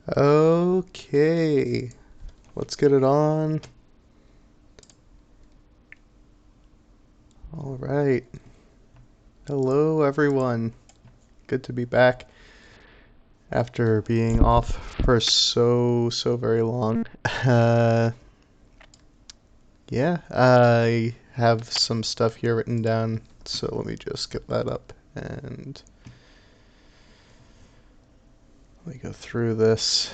Okay, let's get it on. All right. Hello, everyone. Good to be back after being off for so very long. Uh, yeah, I have some stuff here written down, so let me just get that up and let me go through this.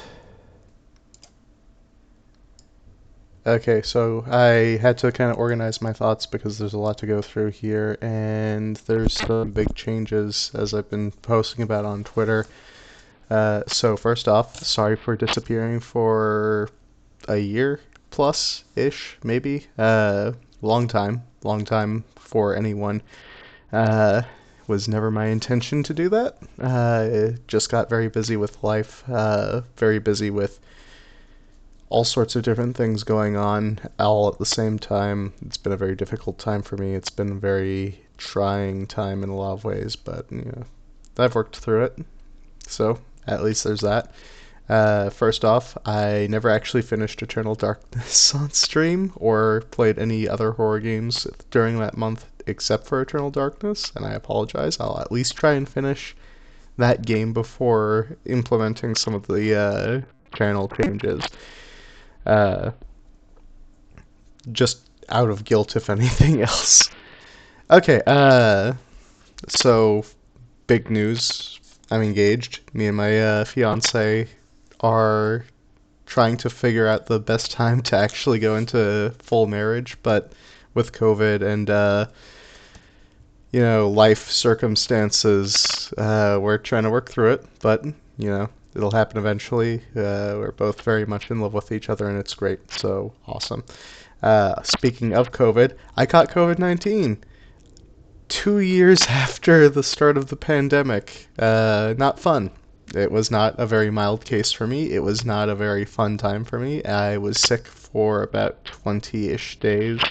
Okay, so I had to kind of organize my thoughts because there's a lot to go through here, and there's some big changes as I've been posting about on Twitter. So first off, sorry for disappearing for a year plus ish, maybe. Long time for anyone. Uh, was never my intention to do that. Just got very busy with life, very busy with all sorts of different things going on all at the same time. It's been a very difficult time for me. It's been a very trying time in a lot of ways, but I've worked through it. So at least there's that. First off, I never actually finished Eternal Darkness on stream or played any other horror games during that month except for Eternal Darkness, and I apologize. I'll at least try and finish that game before implementing some of the channel changes. Uh, just out of guilt, if anything else. Okay, so big news. I'm engaged. Me and my fiance are trying to figure out the best time to actually go into full marriage, but with COVID and life circumstances, we're trying to work through it. But it'll happen eventually. We're both very much in love with each other, and it's great. So awesome. Speaking of COVID, I caught COVID-19 2 years after the start of the pandemic. Not fun. It was not a very mild case for me. It was not a very fun time for me. I was sick for about 20-ish days,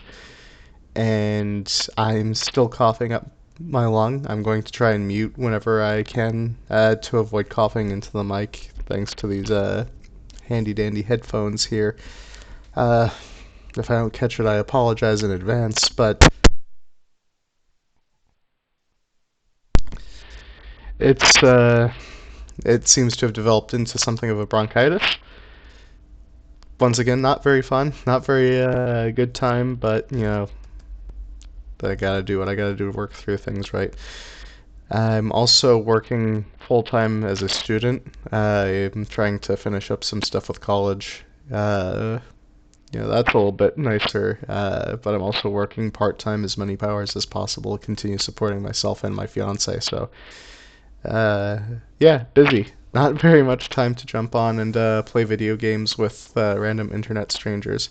and I'm still coughing up my lung. I'm going to try and mute whenever I can to avoid coughing into the mic, thanks to these handy dandy headphones here. Uh, if I don't catch it, I apologize in advance, but it's it seems to have developed into something of a bronchitis. Once again, not very fun, not very good time, but I gotta do what I gotta do to work through things, right? I'm also working full time as a student. I'm trying to finish up some stuff with college. Uh, that's a little bit nicer, but I'm also working part time as many hours as possible to continue supporting myself and my fiance. So Uh, yeah, busy. Not very much time to jump on and play video games with random internet strangers.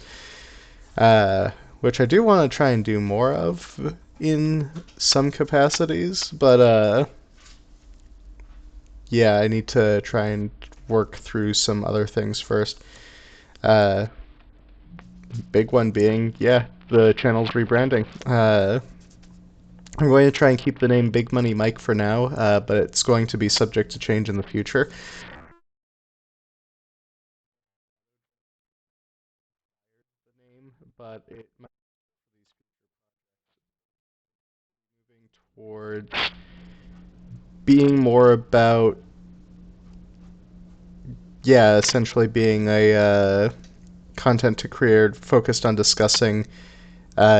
Uh, which I do want to try and do more of in some capacities, but yeah, I need to try and work through some other things first. Uh, big one being, yeah, the channel's rebranding. I'm going to try and keep the name Big Money Mike for now, but it's going to be subject to change in the future. The name, but it might be moving towards being more about, yeah, essentially being a content to creator focused on discussing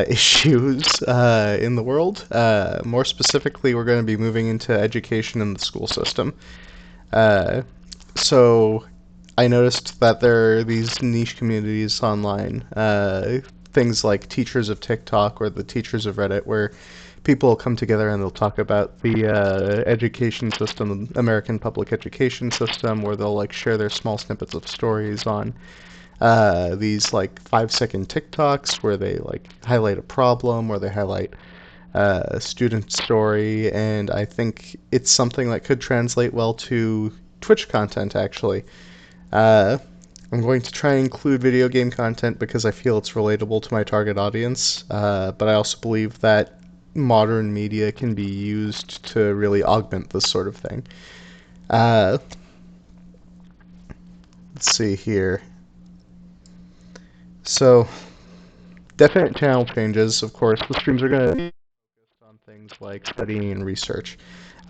issues in the world. More specifically, we're going to be moving into education in the school system. Uh, so I noticed that there are these niche communities online, things like Teachers of TikTok or the Teachers of Reddit, where people will come together and they'll talk about the education system, American public education system, where they'll like share their small snippets of stories on these like 5-second TikToks where they like highlight a problem or they highlight a student story, and I think it's something that could translate well to Twitch content actually. Uh, I'm going to try and include video game content because I feel it's relatable to my target audience, but I also believe that modern media can be used to really augment this sort of thing. Uh, let's see here. So, definite channel changes, of course. The streams are going to be focused on things like studying and research.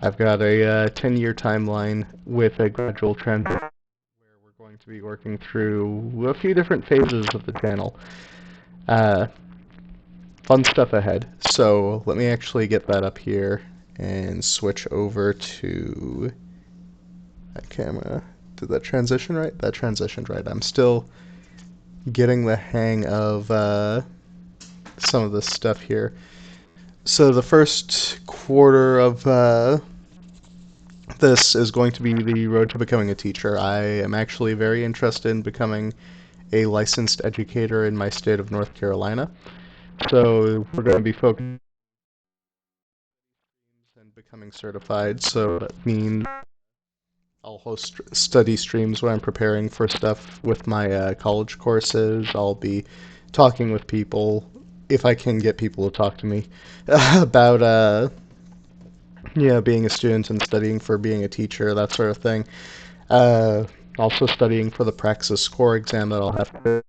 I've got a 10-year timeline with a gradual transition where we're going to be working through a few different phases of the channel. Uh, Fun stuff ahead. So let me actually get that up here and switch over to that camera. Did that transition right? That transitioned right. I'm still getting the hang of some of this stuff here. So the first quarter of this is going to be the road to becoming a teacher. I am actually very interested in becoming a licensed educator in my state of North Carolina. So we're going to be focusing and becoming certified. So that means I'll host study streams when I'm preparing for stuff with my college courses. I'll be talking with people, if I can get people to talk to me, about being a student and studying for being a teacher, that sort of thing. Uh, Also studying for the Praxis Core exam that I'll have to become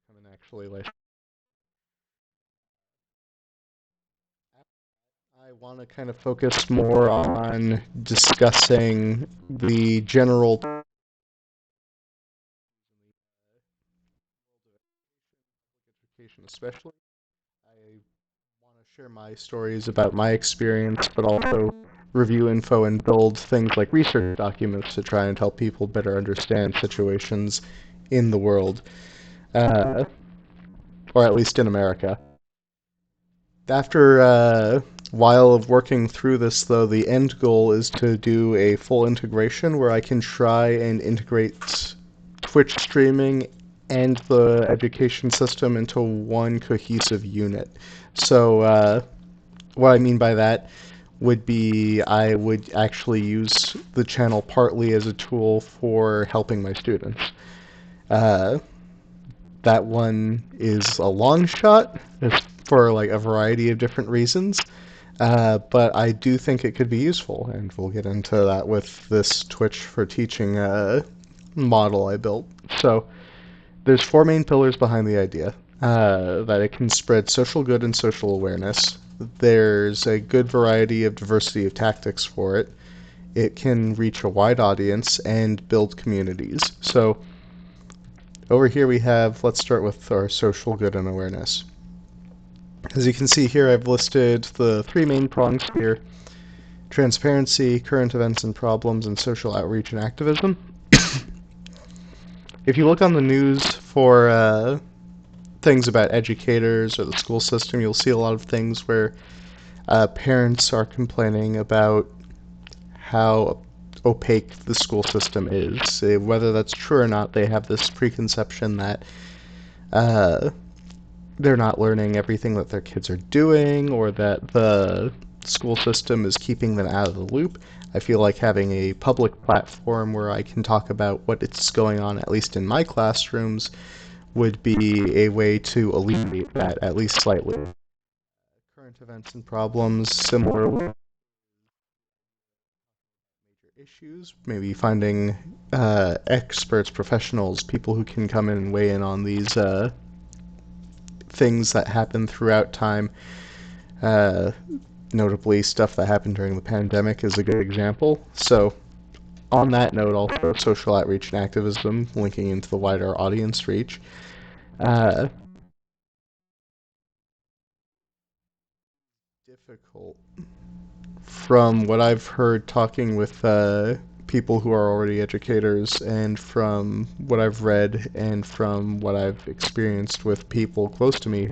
an actually licensed. I want to kind of focus more on discussing the general education, especially. I want to share my stories about my experience, but also review info and build things like research documents to try and help people better understand situations in the world, uh, or at least in America. After a while of working through this, though, the end goal is to do a full integration where I can try and integrate Twitch streaming and the education system into one cohesive unit. So, what I mean by that would be I would actually use the channel partly as a tool for helping my students. Uh, that one is a long shot for like a variety of different reasons, but I do think it could be useful, and we'll get into that with this Twitch for teaching model I built. So there's four main pillars behind the idea. That it can spread social good and social awareness. There's a good variety of diversity of tactics for it. It can reach a wide audience and build communities. So over here we have, let's start with our social good and awareness. As you can see here, I've listed the three main prongs here: transparency, current events and problems, and social outreach and activism. If you look on the news for things about educators or the school system, you'll see a lot of things where parents are complaining about how opaque the school system is. Whether that's true or not, they have this preconception that uh, they're not learning everything that their kids are doing, or that the school system is keeping them out of the loop. I feel like having a public platform where I can talk about what's going on, at least in my classrooms, would be a way to alleviate that, at least slightly. Current events and problems, similar major issues, maybe finding experts, professionals, people who can come in and weigh in on these things that happen throughout time. Uh, Notably, stuff that happened during the pandemic is a good example. So, on that note, also social outreach and activism, linking into the wider audience reach. Uh, Difficult. From what I've heard talking with people who are already educators, and from what I've read, and from what I've experienced with people close to me,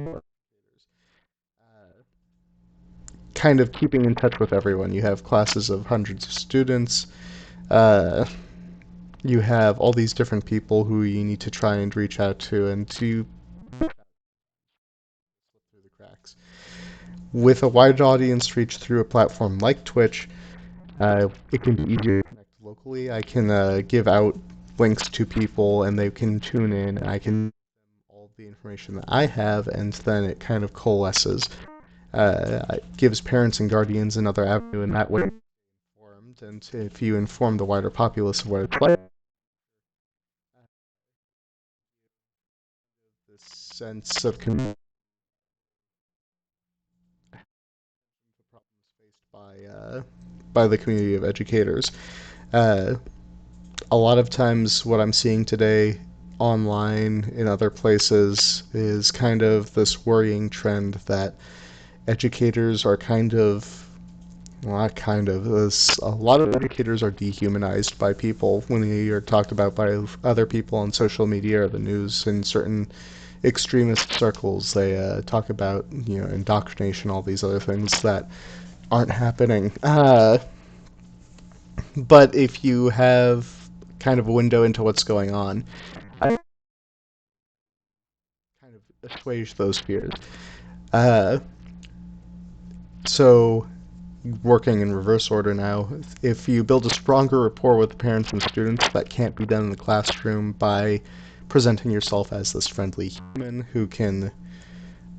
kind of keeping in touch with everyone. You have classes of hundreds of students. Uh, you have all these different people who you need to try and reach out to, and to slip through the cracks. With a wide audience reach through a platform like Twitch, it can be easier to connect locally. I can give out links to people, and they can tune in, and I can all the information that I have, and then it kind of coalesces. It gives parents and guardians another avenue in that way informed, and if you inform the wider populace of what it's like, sense of community, the problems faced by the community of educators. Uh, a lot of times, what I'm seeing today online in other places is kind of this worrying trend that educators are kind of, well, not kind of, a lot of educators are dehumanized by people when they are talked about by other people on social media or the news in certain extremist circles. They talk about, indoctrination, all these other things that aren't happening. But if you have kind of a window into what's going on, I kind of assuage those fears. Uh, so, working in reverse order now, if you build a stronger rapport with the parents and students, that can't be done in the classroom by presenting yourself as this friendly human who can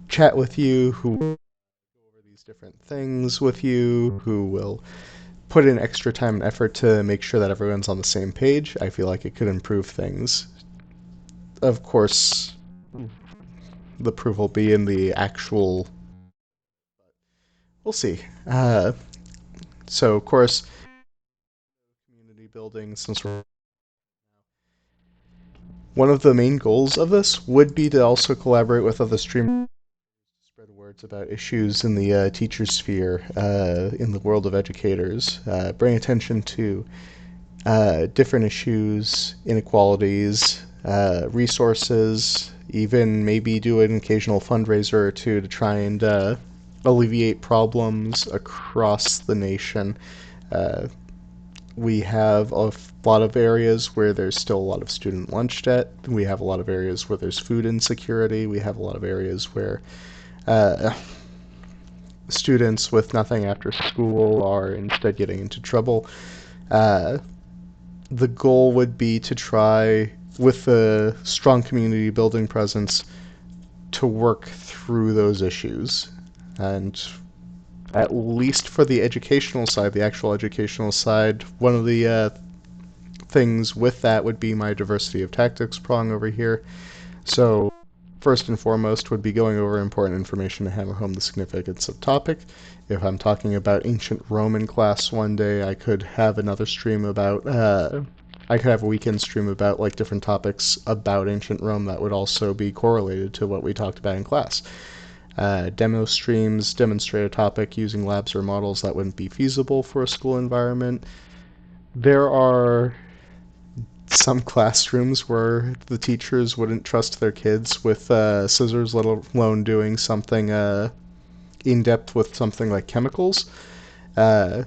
chat with you, who will go over these different things with you, who will put in extra time and effort to make sure that everyone's on the same page. I feel like it could improve things. Of course, the proof will be in the actual. We'll see. So, of course, community building, since we're one of the main goals of this would be to also collaborate with other streamers to spread words about issues in the teacher sphere, in the world of educators, bring attention to different issues, inequalities, resources, even maybe do an occasional fundraiser or two to try and alleviate problems across the nation. Uh, we have a lot of areas where there's still a lot of student lunch debt. We have a lot of areas where there's food insecurity. We have a lot of areas where uh, students with nothing after school are instead getting into trouble. Uh, the goal would be to try, with a strong community building presence, to work through those issues. And at least for the educational side, the actual educational side, one of the things with that would be my diversity of tactics prong over here. So, first and foremost would be going over important information to hammer home the significance of topic. If I'm talking about ancient Roman class one day, I could have another stream about, I could have a weekend stream about like different topics about ancient Rome that would also be correlated to what we talked about in class. Demo streams demonstrate a topic using labs or models that wouldn't be feasible for a school environment. There are some classrooms where the teachers wouldn't trust their kids with scissors, let alone doing something in depth with something like chemicals. Uh,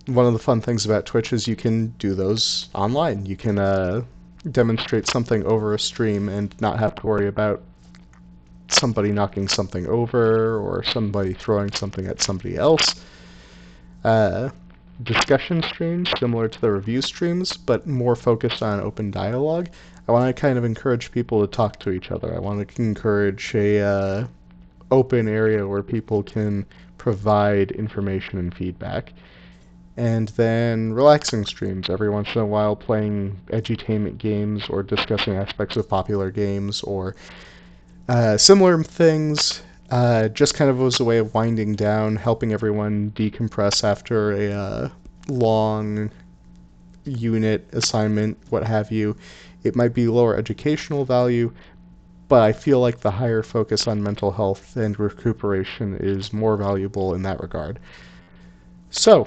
One of the fun things about Twitch is you can do those online. You can demonstrate something over a stream and not have to worry about somebody knocking something over or somebody throwing something at somebody else. Uh, Discussion streams, similar to the review streams, but more focused on open dialogue. I want to kind of encourage people to talk to each other. I want to encourage a open area where people can provide information and feedback. And then relaxing streams every once in a while, playing edutainment games or discussing aspects of popular games or similar things. Just kind of as a way of winding down, helping everyone decompress after a long unit assignment, what have you. It might be lower educational value, but I feel like the higher focus on mental health and recuperation is more valuable in that regard. So,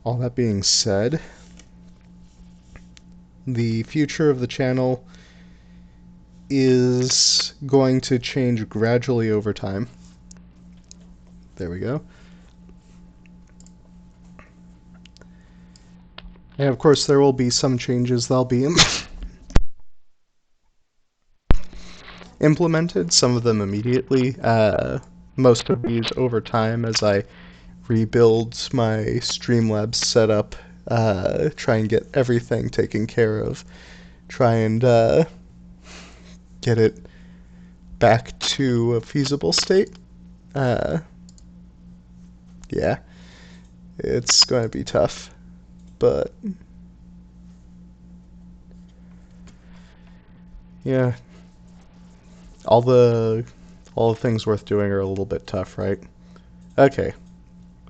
all that being said, the future of the channel is going to change gradually over time. There we go. And of course, there will be some changes that'll be implemented, some of them immediately, most of these over time as I rebuild my Streamlabs setup, try and get everything taken care of, try and get it back to a feasible state. Yeah, it's going to be tough, but yeah. all the things worth doing are a little bit tough, right? Okay,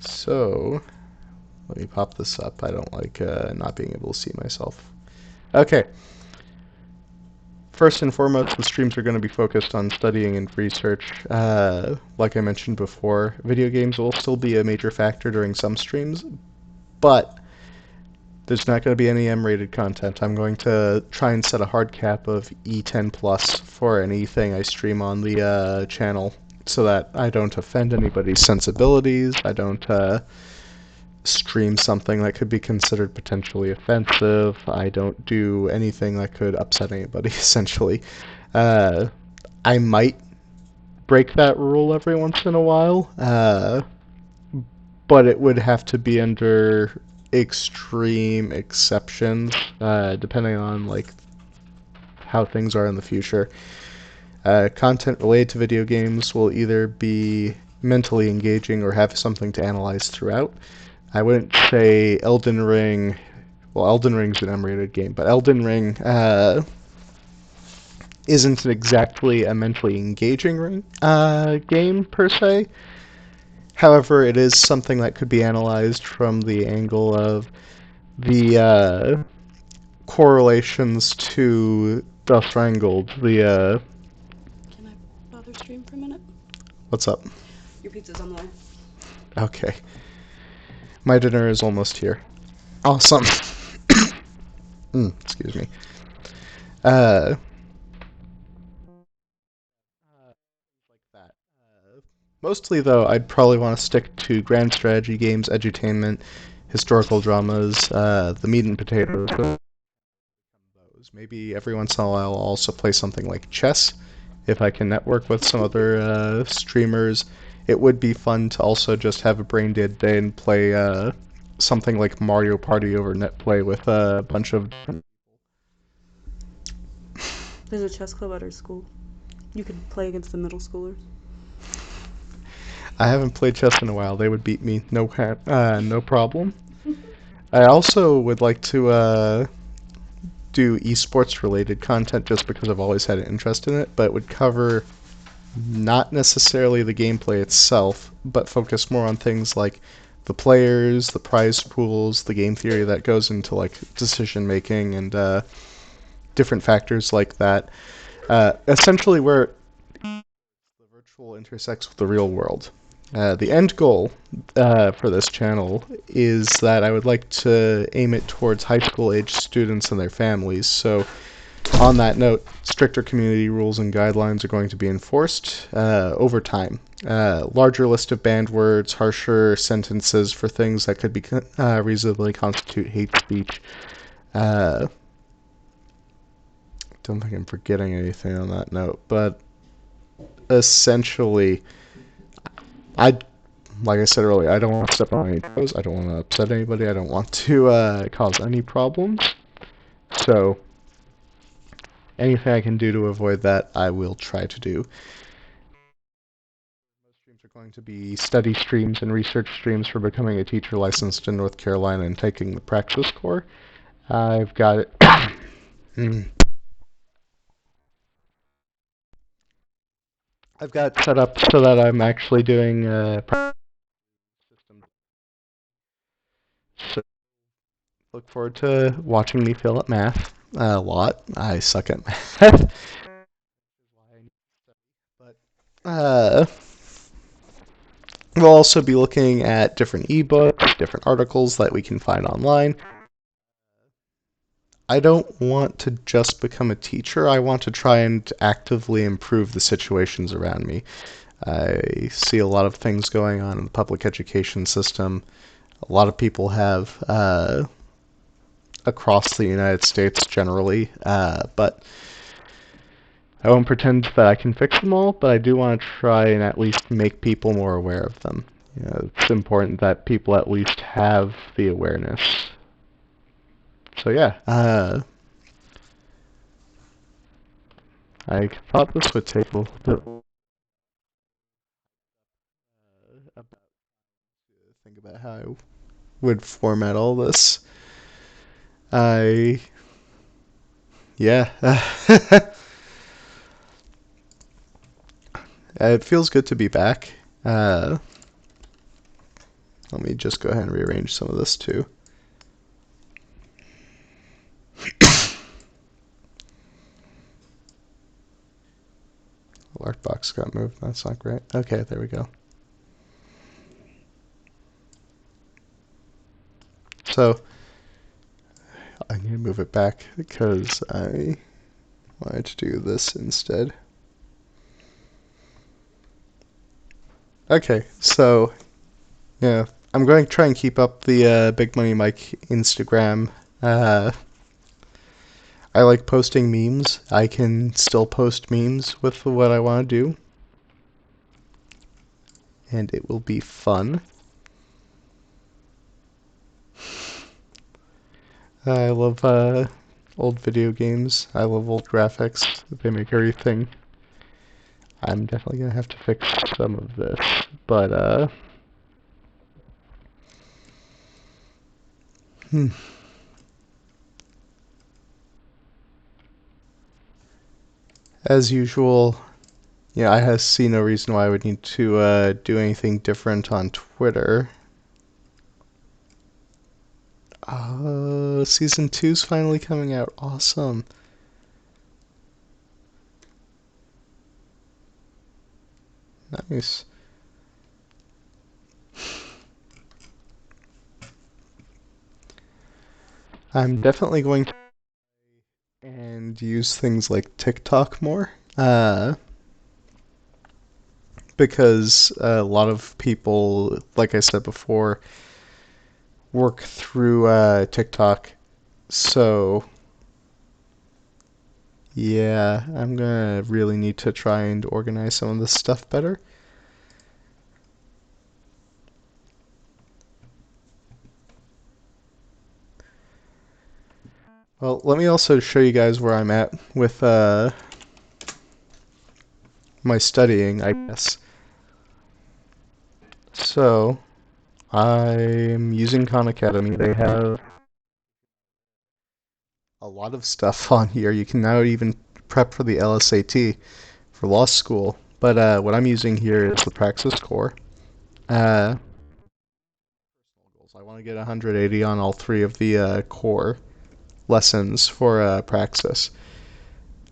so let me pop this up. I don't like not being able to see myself. Okay. First and foremost, the streams are going to be focused on studying and research. Like I mentioned before, video games will still be a major factor during some streams, but there's not going to be any M-rated content. I'm going to try and set a hard cap of E10 plus for anything I stream on the channel, so that I don't offend anybody's sensibilities. I don't stream something that could be considered potentially offensive. I don't do anything that could upset anybody, essentially. Uh, I might break that rule every once in a while, but it would have to be under extreme exceptions, depending on like how things are in the future. Content related to video games will either be mentally engaging or have something to analyze throughout. I wouldn't say Elden Ring. Well, Elden Ring's an M-rated game, but Elden Ring isn't exactly a mentally engaging game per se. However, it is something that could be analyzed from the angle of the correlations to the Strangled. Can I bother stream for a minute? What's up? Your pizza's on the way. Okay. My dinner is almost here. Awesome. Excuse me. Like that. Mostly, though, I'd probably want to stick to grand strategy games, edutainment, historical dramas, the meat and potatoes. Those. Maybe every once in a while I'll also play something like chess, if I can network with some other streamers. It would be fun to also just have a brain dead day and play something like Mario Party over NetPlay with a bunch of different. There's a chess club at our school. You could play against the middle schoolers. I haven't played chess in a while. They would beat me, no problem. I also would like to do esports related content just because I've always had an interest in it, but it would cover not necessarily the gameplay itself, but focus more on things like the players, the prize pools, the game theory that goes into like decision making and different factors like that. Essentially, where the virtual intersects with the real world. The end goal for this channel is that I would like to aim it towards high school age students and their families. So, on that note, stricter community rules and guidelines are going to be enforced over time. Larger list of banned words, harsher sentences for things that could be reasonably constitute hate speech. Don't think I'm forgetting anything on that note, but essentially, like I said earlier, I don't want to step on any toes. I don't want to upset anybody. I don't want to cause any problems. So, anything I can do to avoid that, I will try to do. Most streams are going to be study streams and research streams for becoming a teacher licensed in North Carolina and taking the Praxis Core. I've got it. I've got it set up so that I'm actually doing system. So look forward to watching me fail at math a lot. I suck at math. But we'll also be looking at different ebooks, different articles that we can find online. I don't want to just become a teacher. I want to try and actively improve the situations around me. I see a lot of things going on in the public education system. A lot of people have across the United States generally, but I won't pretend that I can fix them all, but I do want to try and at least make people more aware of them. You know, it's important that people at least have the awareness. So yeah, I thought this would take a little bit about to think about how I would format all this. Yeah. It feels good to be back. Let me just go ahead and rearrange some of this too. Alert box got moved. That's not great. Okay, there we go. So I need to move it back because I wanted to do this instead. Okay, so yeah, I'm going to try and keep up the Big Money Mike Instagram. I like posting memes. I can still post memes with what I want to do, and it will be fun. I love old video games. I love old graphics. They make everything. I'm definitely gonna have to fix some of this, but as usual, yeah, I see no reason why I would need to do anything different on Twitter. Season 2's finally coming out. Awesome. Nice. I'm definitely going to and use things like TikTok more. Because a lot of people, like I said before, work through TikTok. So, yeah, I'm gonna really need to try and organize some of this stuff better. Well, let me also show you guys where I'm at with my studying, I guess. So, I'm using Khan Academy. They have a lot of stuff on here. You can now even prep for the LSAT for law school. But what I'm using here is the Praxis Core. Uh, I want to get 180 on all three of the core lessons for Praxis.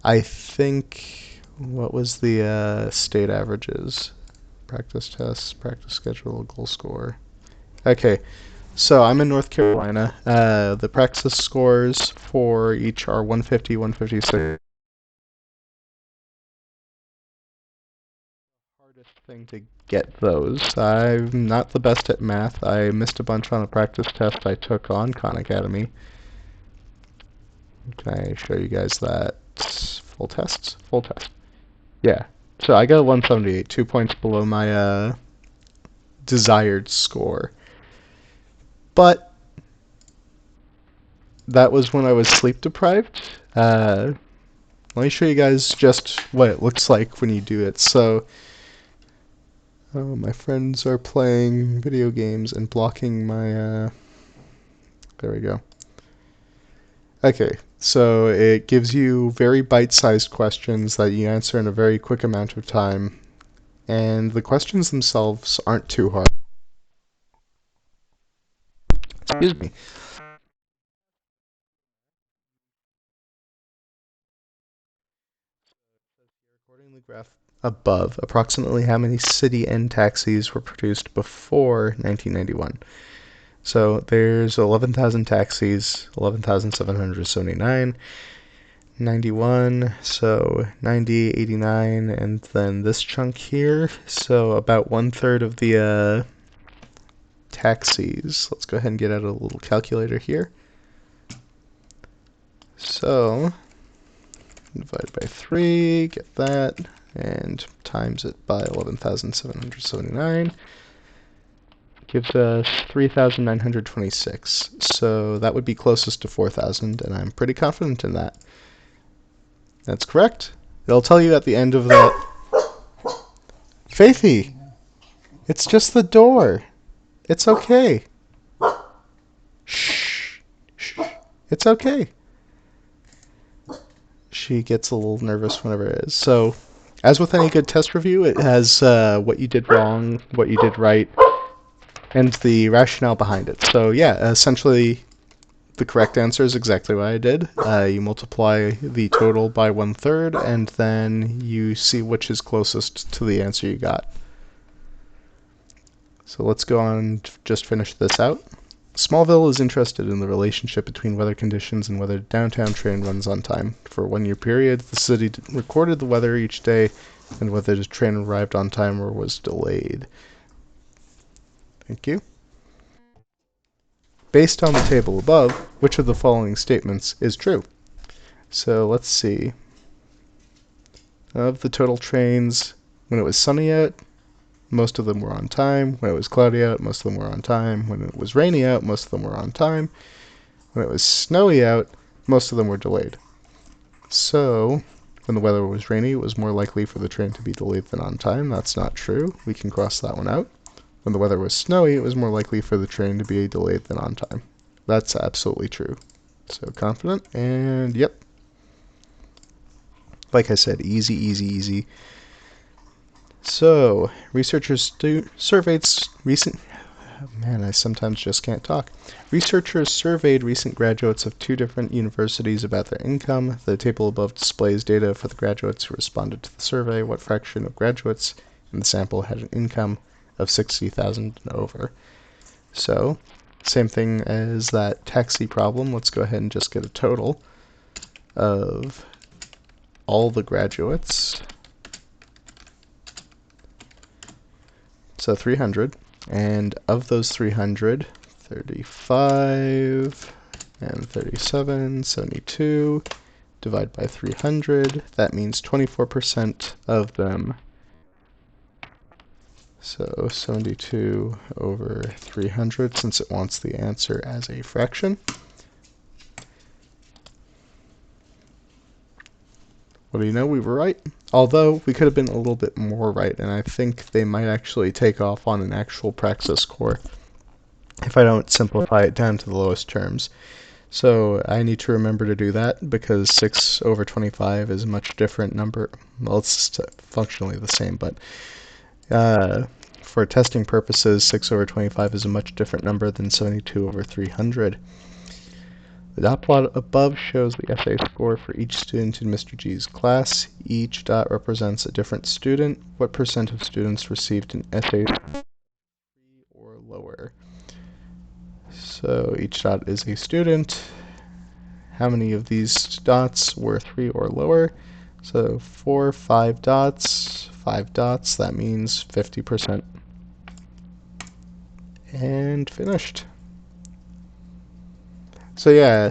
I think, what was the state averages? Practice tests, practice schedule, goal score. Okay, so I'm in North Carolina. The Praxis scores for each are 150, 156. Hardest thing to get those. I'm not the best at math. I missed a bunch on a practice test I took on Khan Academy. Can I show you guys that? Full tests? Full test. Yeah. So I got 178, 2 points below my desired score. But that was when I was sleep deprived. Let me show you guys just what it looks like when you do it. So, oh, my friends are playing video games and blocking my, there we go. Okay, so it gives you very bite-sized questions that you answer in a very quick amount of time, and the questions themselves aren't too hard. Excuse me. According to the graph above, approximately how many city end taxis were produced before 1991? So there's 11,000 taxis, 11,779, 91, so 90, 89, and then this chunk here. So about 1/3 of the taxis. Let's go ahead and get out a little calculator here. So divide by 3, get that, and times it by 11,779. Gives us 3,926. So that would be closest to 4,000, and I'm pretty confident in that. That's correct. It'll tell you at the end of that. Faithy, it's just the door. It's okay. Shh. Shh. It's okay. She gets a little nervous whenever it is. So As with any good test review, it has what you did wrong, what you did right, and the rationale behind it. So yeah, essentially the correct answer is exactly what I did. You multiply the total by 1/3, and then you see which is closest to the answer you got. So let's go on and just finish this out. Smallville is interested in the relationship between weather conditions and whether downtown train runs on time. For a 1-year period, the city recorded the weather each day and whether the train arrived on time or was delayed. Thank you. Based on the table above, which of the following statements is true? So let's see. Of the total trains, when it was sunny out, most of them were on time. When it was cloudy out, most of them were on time. When it was rainy out, most of them were on time. When it was snowy out, most of them were delayed. So, when the weather was rainy, it was more likely for the train to be delayed than on time. That's not true. We can cross that one out. When the weather was snowy, it was more likely for the train to be delayed than on time. That's absolutely true. So confident, and yep. Like I said, easy, easy, easy. So, researchers surveyed recent... Man, I sometimes just can't talk. Researchers surveyed recent graduates of 2 different universities about their income. The table above displays data for the graduates who responded to the survey. What fraction of graduates in the sample had an income of $60,000 and over? So, same thing as that taxi problem. Let's go ahead and just get a total of all the graduates. So 300. And of those 300, 35 and 37, 72, divide by 300, that means 24% of them. So 72 over 300, since it wants the answer as a fraction. What do you know, we were right. Although, we could have been a little bit more right, and I think they might actually take off on an actual Praxis score if I don't simplify it down to the lowest terms. So I need to remember to do that, because 6 over 25 is a much different number. Well, it's functionally the same, but for testing purposes, 6 over 25 is a much different number than 72 over 300. The dot plot above shows the essay score for each student in Mr. G's class. Each dot represents a different student. What percent of students received an essay 3 or lower? So each dot is a student. How many of these dots were 3 or lower? So 4, 5 dots, that means 50%. And finished. So yeah,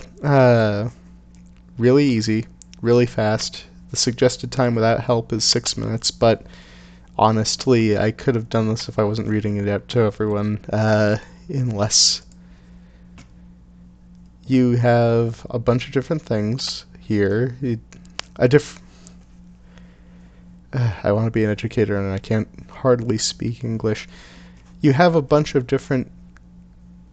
really easy, really fast. The suggested time without help is 6 minutes, but honestly, I could have done this if I wasn't reading it out to everyone in less. You have a bunch of different things here. I want to be an educator and I can't hardly speak English. You have a bunch of different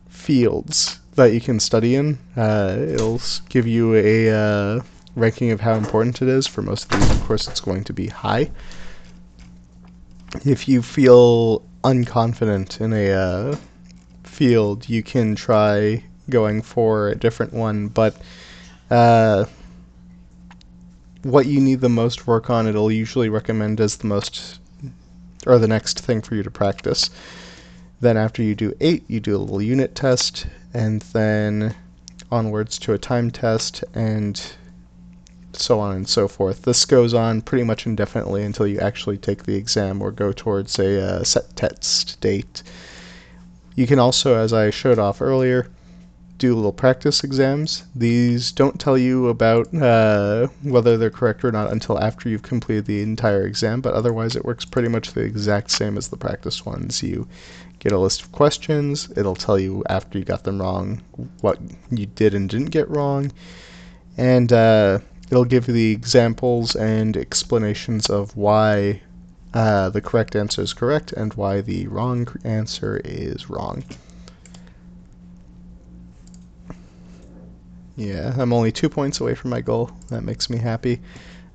fields that you can study in. It'll give you a ranking of how important it is. For most of these, of course, it's going to be high. If you feel unconfident in a field, you can try going for a different one, but what you need the most work on, it'll usually recommend as the most, or the next thing for you to practice. Then after you do 8, you do a little unit test, and then onwards to a time test, and so on and so forth. This goes on pretty much indefinitely until you actually take the exam or go towards a set test date. You can also, as I showed off earlier, do little practice exams. These don't tell you about whether they're correct or not until after you've completed the entire exam, but otherwise it works pretty much the exact same as the practice ones. You get a list of questions. It'll tell you after you got them wrong what you did and didn't get wrong, and it'll give you the examples and explanations of why the correct answer is correct and why the wrong answer is wrong. Yeah, I'm only 2 points away from my goal. That makes me happy.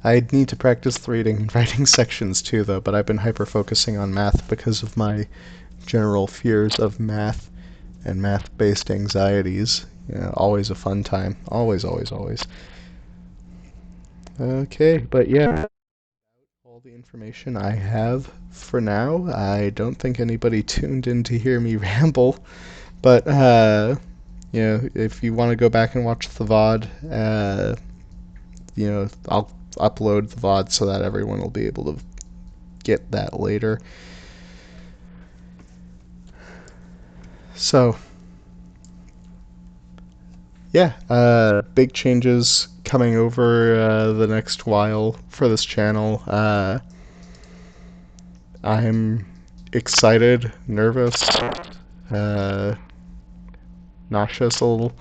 I need to practice the reading and writing sections too, though, but I've been hyper-focusing on math because of my general fears of math and math-based anxieties. Always a fun time. Always, always, always. Okay, but yeah, all the information I have for now. I don't think anybody tuned in to hear me ramble, but if you want to go back and watch the VOD, I'll upload the VOD so that everyone will be able to get that later. So, yeah, big changes coming over the next while for this channel. I'm excited, nervous, uh, nauseous a little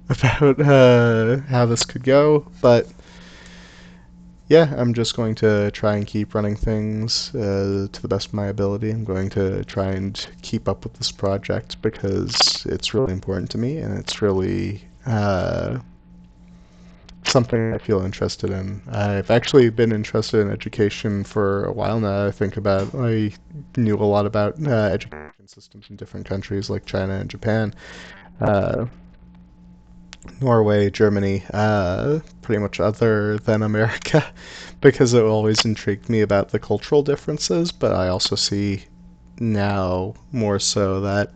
about how this could go, but yeah, I'm just going to try and keep running things to the best of my ability. I'm going to try and keep up with this project because it's really important to me and it's really something I feel interested in. I've actually been interested in education for a while now. I knew a lot about education systems in different countries like China and Japan. Uh, Norway, Germany, pretty much other than America, because it always intrigued me about the cultural differences, but I also see now more so that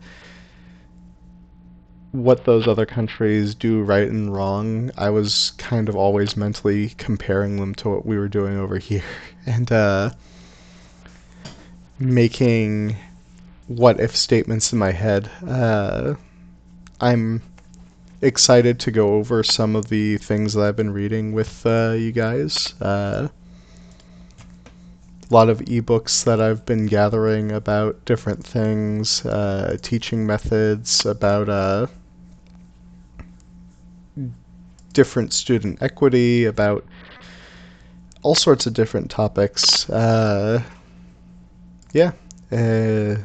what those other countries do right and wrong, I was kind of always mentally comparing them to what we were doing over here, and making what if statements in my head. I'm excited to go over some of the things that I've been reading with you guys. A lot of ebooks that I've been gathering about different things, teaching methods, about different student equity, about all sorts of different topics. Yeah, uh,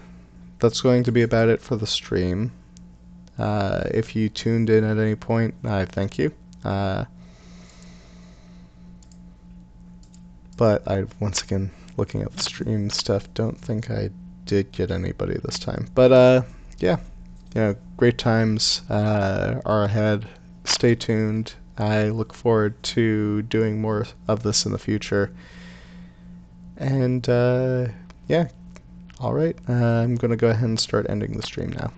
that's going to be about it for the stream. If you tuned in at any point, I thank you. But once again, looking at the stream stuff, don't think I did get anybody this time. But yeah, great times are ahead. Stay tuned. I look forward to doing more of this in the future. And yeah, all right. I'm gonna go ahead and start ending the stream now.